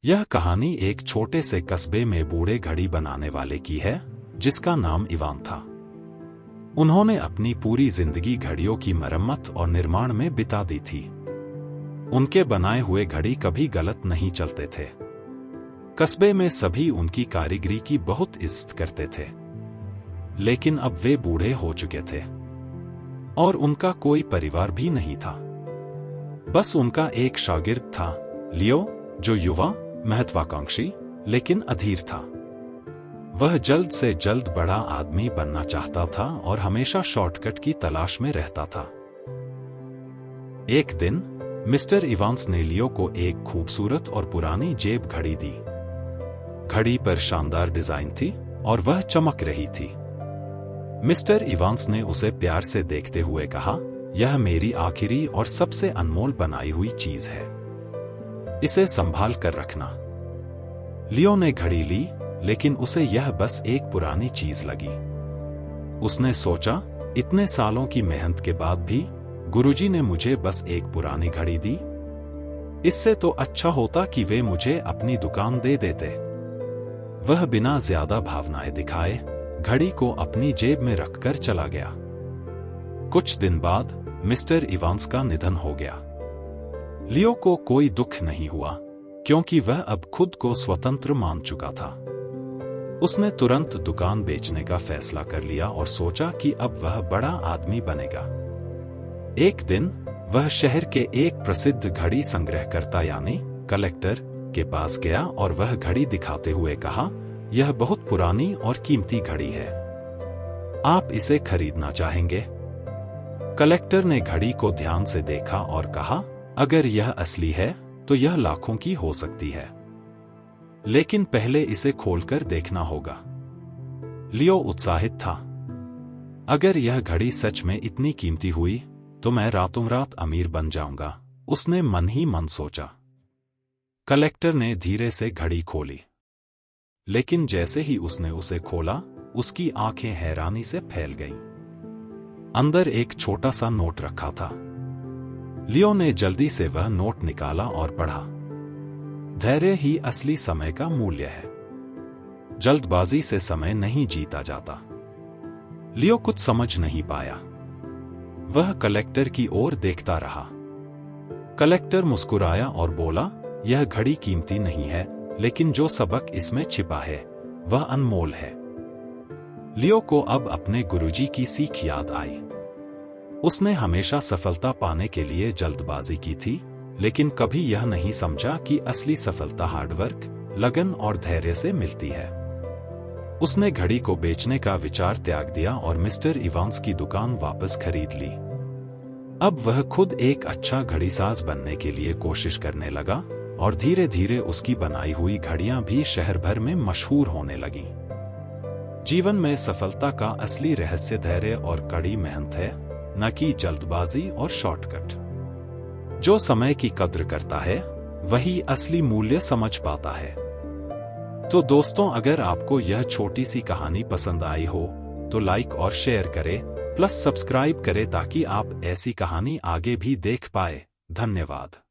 यह कहानी एक छोटे से कस्बे में बूढ़े घड़ी बनाने वाले की है, जिसका नाम इवान था। उन्होंने अपनी पूरी जिंदगी घड़ियों की मरम्मत और निर्माण में बिता दी थी। उनके बनाए हुए घड़ी कभी गलत नहीं चलते थे। कस्बे में सभी उनकी कारीगरी की बहुत इज्जत करते थे। लेकिन अब वे बूढ़े हो चुके थे और उनका कोई परिवार भी नहीं था। बस उनका एक शागिर्द था, लियो, जो युवा, महत्वाकांक्षी लेकिन अधीर था। वह जल्द से जल्द बड़ा आदमी बनना चाहता था और हमेशा शॉर्टकट की तलाश में रहता था। एक दिन मिस्टर इवांस ने लियो को एक खूबसूरत और पुरानी जेब घड़ी दी। घड़ी पर शानदार डिजाइन थी और वह चमक रही थी। मिस्टर इवांस ने उसे प्यार से देखते हुए कहा, यह मेरी आखिरी और सबसे अनमोल बनाई हुई चीज है, इसे संभाल कर रखना। लियो ने घड़ी ली, लेकिन उसे यह बस एक पुरानी चीज लगी। उसने सोचा, इतने सालों की मेहनत के बाद भी गुरुजी ने मुझे बस एक पुरानी घड़ी दी। इससे तो अच्छा होता कि वे मुझे अपनी दुकान दे देते। वह बिना ज्यादा भावनाएं दिखाए घड़ी को अपनी जेब में रखकर चला गया। कुछ दिन बाद मिस्टर इवांस का निधन हो गया। लियो को कोई दुख नहीं हुआ, क्योंकि वह अब खुद को स्वतंत्र मान चुका था। उसने तुरंत दुकान बेचने का फैसला कर लिया और सोचा कि अब वह बड़ा आदमी बनेगा। एक दिन वह शहर के एक प्रसिद्ध घड़ी संग्रहकर्ता यानी कलेक्टर के पास गया और वह घड़ी दिखाते हुए कहा, यह बहुत पुरानी और कीमती घड़ी है, आप इसे खरीदना चाहेंगे? कलेक्टर ने घड़ी को ध्यान से देखा और कहा, अगर यह असली है तो यह लाखों की हो सकती है, लेकिन पहले इसे खोलकर देखना होगा। लियो उत्साहित था। अगर यह घड़ी सच में इतनी कीमती हुई तो मैं रातों रात अमीर बन जाऊंगा, उसने मन ही मन सोचा। कलेक्टर ने धीरे से घड़ी खोली, लेकिन जैसे ही उसने उसे खोला, उसकी आंखें हैरानी से फैल गईं। अंदर एक छोटा सा नोट रखा था। लियो ने जल्दी से वह नोट निकाला और पढ़ा, धैर्य ही असली समय का मूल्य है, जल्दबाजी से समय नहीं जीता जाता। लियो कुछ समझ नहीं पाया। वह कलेक्टर की ओर देखता रहा। कलेक्टर मुस्कुराया और बोला, यह घड़ी कीमती नहीं है, लेकिन जो सबक इसमें छिपा है वह अनमोल है। लियो को अब अपने गुरुजी की सीख याद आई। उसने हमेशा सफलता पाने के लिए जल्दबाजी की थी, लेकिन कभी यह नहीं समझा कि असली सफलता हार्डवर्क, लगन और धैर्य से मिलती है। उसने घड़ी को बेचने का विचार त्याग दिया और मिस्टर इवांस की दुकान वापस खरीद ली। अब वह खुद एक अच्छा घड़ीसाज बनने के लिए कोशिश करने लगा और धीरे धीरे उसकी बनाई हुई घड़ियां भी शहर भर में मशहूर होने लगीं। जीवन में सफलता का असली रहस्य धैर्य और कड़ी मेहनत है, न कि जल्दबाजी और शॉर्टकट। जो समय की कद्र करता है वही असली मूल्य समझ पाता है। तो दोस्तों, अगर आपको यह छोटी सी कहानी पसंद आई हो तो लाइक और शेयर करें, प्लस सब्सक्राइब करें ताकि आप ऐसी कहानी आगे भी देख पाए। धन्यवाद।